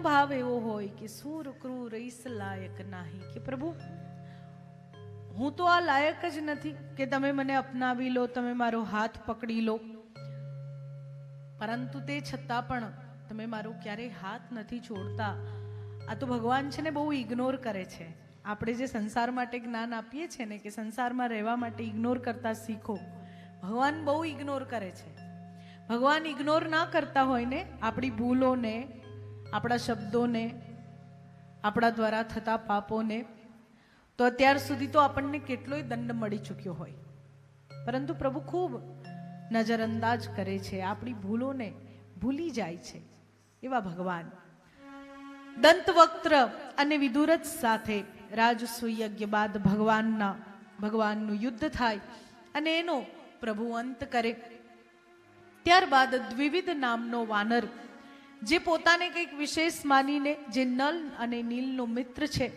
ભાવ એવો હોય કે સૂર ક્રૂર ઈસ લાયક નાહી, કે પ્રભુ હું તો આ લાયક જ નથી કે તમે મને અપનાવી લો, તમે મારો હાથ પકડી લો, પરંતુ તે છતાં પણ તમે મારો ક્યારેય હાથ નથી છોડતા. આ તો ભગવાન છે ને બહુ ઇગ્નોર કરે છે. આપણે જે સંસાર માટે જ્ઞાન આપીએ છીએ ને કે સંસારમાં રહેવા માટે ઇગ્નોર કરતા શીખો, ભગવાન બહુ ઇગ્નોર કરે છે. ભગવાન ઇગ્નોર ના કરતા હોય ને આપણી ભૂલોને, આપણા શબ્દોને, આપણા દ્વારા થતા પાપોને, તો અત્યાર સુધી તો આપણને કેટલોય દંડ મળી ચૂક્યો હોય, પરંતુ પ્રભુ ખૂબ નજરઅંદાજ કરે છે, આપણી ભૂલોને ભૂલી જાય છે. એવા ભગવાન દંતવક્ત્ર અને વિદુરથ સાથે રાજસૂય યજ્ઞ બાદ ભગવાનનું યુદ્ધ થાય અને એનો પ્રભુ અંત કરે. ત્યારબાદ દ્વિવિધ નામનો વાનર, જે પોતાને કંઈક વિશેષ માનીને, જે નલ અને નીલનો મિત્ર છે,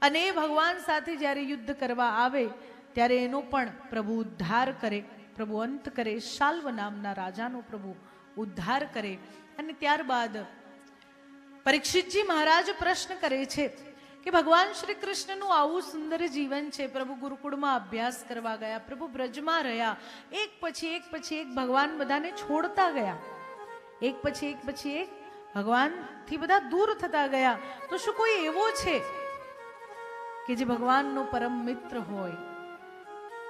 અને એ ભગવાન સાથે જ્યારે યુદ્ધ કરવા આવે ત્યારે એનો પણ પ્રભુ ઉદ્ધાર કરે, પ્રભુ અંત કરે. શાલ્વ નામના રાજાનો પ્રભુ ઉદ્ધાર કરે. અને ત્યારબાદ પરીક્ષિતજી મહારાજ પ્રશ્ન કરે છે કે ભગવાન શ્રી કૃષ્ણનું આવું સુંદર જીવન છે, પ્રભુ ગુરુકુળમાં અભ્યાસ કરવા ગયા, પ્રભુ બ્રજમાં રહ્યા, એક પછી એક ભગવાન બધાને છોડતા ગયા, એક પછી એક ભગવાનથી બધા દૂર થતા ગયા. તો શું કોઈ એવો છે કે જે ભગવાનનો પરમ મિત્ર હોય,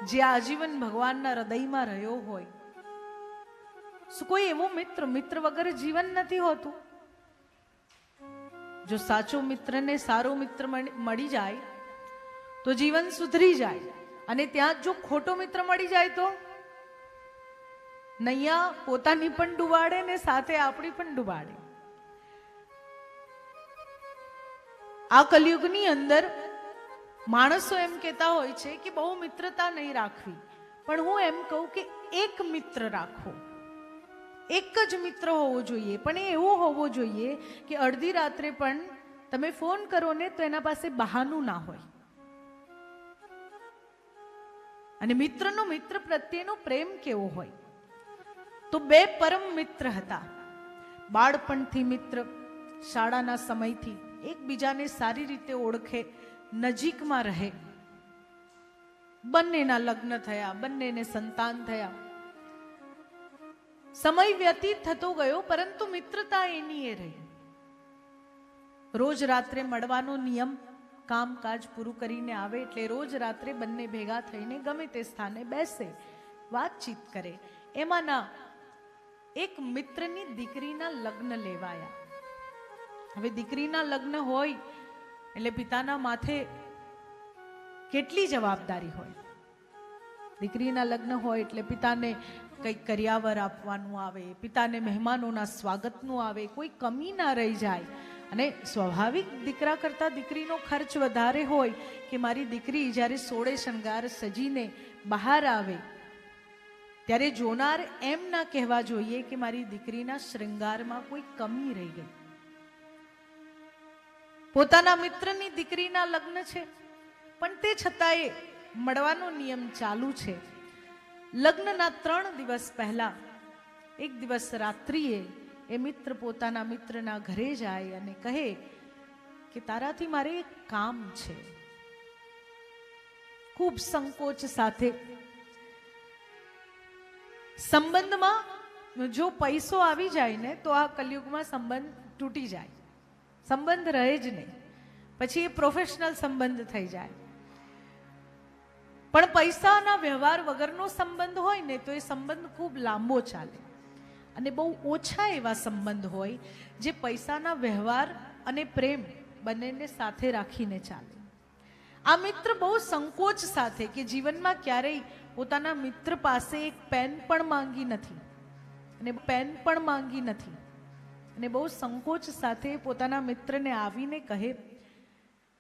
જે આજીવન ભગવાનના હૃદયમાં રહ્યો હોય? શું કોઈ એવો મિત્ર વગર જીવન નથી હોતું? જો સાચો મિત્રને સારો મિત્ર મળી જાય તો જીવન સુધરી જાય, અને ત્યાં જો ખોટો મિત્ર મળી જાય તો નૈયા પોતાની પણ ડૂબાડે ને સાથે આપણી પણ ડૂબાડે. આ કલયુગની અંદર માણસો એમ કહેતા હોય છે કે બહુ મિત્રતા નહીં રાખવી, પણ હું એમ કહું કે એક મિત્ર રાખો. એક જ મિત્ર હોવો જોઈએ, પણ એ એવો હોવો જોઈએ કે અડધી રાત્રે પણ તમે ફોન કરો ને તો એના પાસે બહાનું ના હોય. અને મિત્રનો મિત્ર પ્રત્યેનો પ્રેમ કેવો હોય? તો બે પરમ મિત્ર હતા, બાળપણથી મિત્ર, શાળાના સમયથી એકબીજાને સારી રીતે ઓળખે, નજીકમાં રહે. બંનેના લગ્ન થયા, બંનેને સંતાન થયા, સમય વ્યતીત થતો ગયો, પરંતુ મિત્રતા એની એ રહી. રોજ રાત્રે મળવાનો નિયમ, કામકાજ પૂરું કરીને આવે એટલે રોજ રાત્રે બંને ભેગા થઈને ગમે તે સ્થાને બેસે, વાતચીત કરે. એમાંના એક મિત્રની દીકરીના લગ્ન લેવાયા. હવે દીકરીના લગ્ન હોય એટલે પિતાના માથે કેટલી જવાબદારી હોય. દીકરીના લગ્ન હોય એટલે પિતાને કંઈક કર્યાવર આપવાનું આવે, પિતાને મહેમાનોના સ્વાગતનું આવે, કોઈ કમી ના રહી જાય. અને સ્વાભાવિક દીકરા કરતાં દીકરીનો ખર્ચ વધારે હોય કે મારી દીકરી જ્યારે સોળે શણગાર સજીને બહાર આવે ત્યારે જોનાર એમ ના કહેવા જોઈએ કે મારી દીકરીના શૃંગારમાં કોઈ કમી રહી ગઈ. પોતાના મિત્રની દીકરીના લગ્ન છે, પણ તે છતાંય મળવાનો નિયમ ચાલુ છે. લગ્નના 3 દિવસ પહેલા એક દિવસ રાત્રિએ એ મિત્ર પોતાના મિત્રના ઘરે જાય અને કહે કે તારાથી મારે એક કામ છે. ખૂબ સંકોચ સાથે. સંબંધમાં જો પૈસો આવી જાય ને તો આ કલયુગમાં સંબંધ તૂટી જાય, સંબંધ રહે જ નહીં, પછી એ પ્રોફેશનલ સંબંધ થઈ જાય. પણ પૈસાના વ્યવહાર વગરનો સંબંધ હોય ને તો એ સંબંધ ખૂબ લાંબો ચાલે. અને બહુ ઓછા એવા સંબંધ હોય જે પૈસાના વ્યવહાર અને પ્રેમ બંનેને સાથે રાખીને ચાલે. આ મિત્ર બહુ સંકોચ સાથે, કે જીવનમાં ક્યારેય પોતાના મિત્ર પાસે એક પેન પણ માંગી નથી અને બહુ સંકોચ સાથે પોતાના મિત્રને આવીને કહે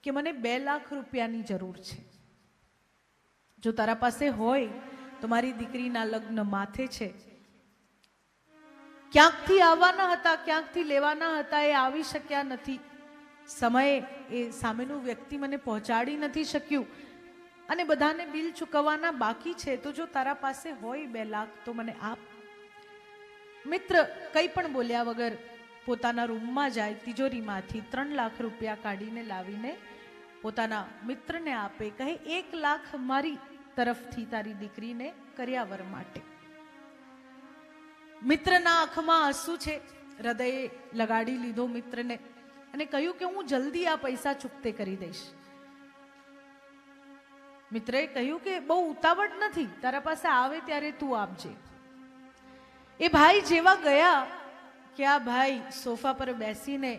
કે મને 2 લાખ રૂપિયાની જરૂર છે. જો તારા પાસે હોય તો મારી દીકરીના લગ્ન માથે છે. ક્યાંકથી આવવાના હતા, ક્યાંકથી લેવાના હતા, એ આવી શક્યા નથી. સમયે એ સામેનું વ્યક્તિ મને પહોંચાડી નથી શક્યું અને બધાને બિલ ચૂકવવાના બાકી છે. તો જો તારા પાસે હોય 2 લાખ તો મને આપ. મિત્ર કંઈ પણ બોલ્યા વગર પોતાના રૂમમાં જાય, તિજોરીમાંથી 3 લાખ રૂપિયા કાઢીને લાવીને પોતાના મિત્રને આપે, કહે 1 લાખ મારી તરફથી તારી દીકરીને કર્યાવર માટે. મિત્રના આંખમાં આંસુ છે, હૃદયે લગાડી લીધો મિત્રને અને કહ્યું કે હું જલ્દી આ પૈસા ચૂકતે કરી દઈશ. મિત્રએ કહ્યું કે બહુ ઉતાવળ નથી, તારા પાસે આવે ત્યારે તું આપજે. એ ભાઈ જેવા ગયા કે આ ભાઈ સોફા પર બેસીને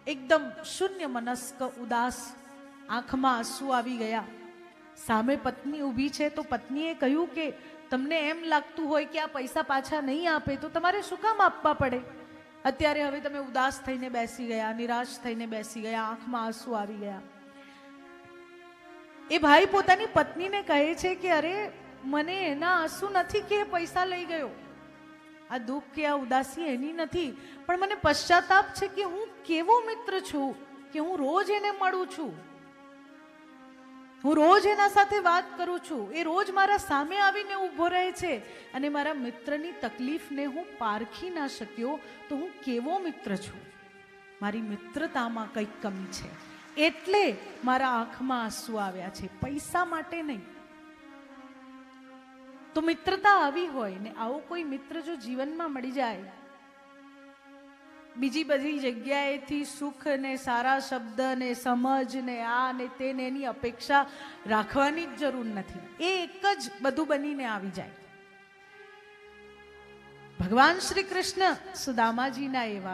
એકદમ શૂન્ય મનસ્ક, ઉદાસ, આંખમાં આંસુ આવી ગયા. સામે પત્ની ઊભી છે તો પત્નીએ કહ્યું કે તમને એમ લાગતું હોય કે આ પૈસા પાછા નહીં આપે તો તમારે શું કામ આપવા પડે? અત્યારે હવે તમે ઉદાસ થઈને બેસી ગયા, નિરાશ થઈને બેસી ગયા, આંખમાં આંસુ આવી ગયા. એ ભાઈ પોતાની પત્નીને કહે છે કે અરે મને એના આંસુ નથી કે પૈસા લઈ ગયો, આ દુઃખ કે આ ઉદાસી એની નથી, પણ મને પશ્ચાતાપ છે કે હું કેવો મિત્ર છું કે હું રોજ એને મળું છું, હું રોજ એના સાથે વાત કરું છું, એ રોજ મારા સામે આવીને ઊભો રહે છે અને મારા મિત્રની તકલીફને હું પારખી ના શક્યો તો હું કેવો મિત્ર છું? મારી મિત્રતામાં કંઈક કમી છે, એટલે મારા આંખમાં આંસુ આવ્યા છે, પૈસા માટે નહીં. તો મિત્રતા આવી હોય ને આવો કોઈ મિત્ર જો જીવનમાં મળી જાય, બીજી બધી જગ્યાએથી સુખ ને સારા શબ્દ ને સમજ ને આ ને તે ને એની અપેક્ષા રાખવાની જ જરૂર નથી, એ એક જ બધું બનીને આવી જાય. ભગવાન શ્રી કૃષ્ણ સુદામાજીના એવા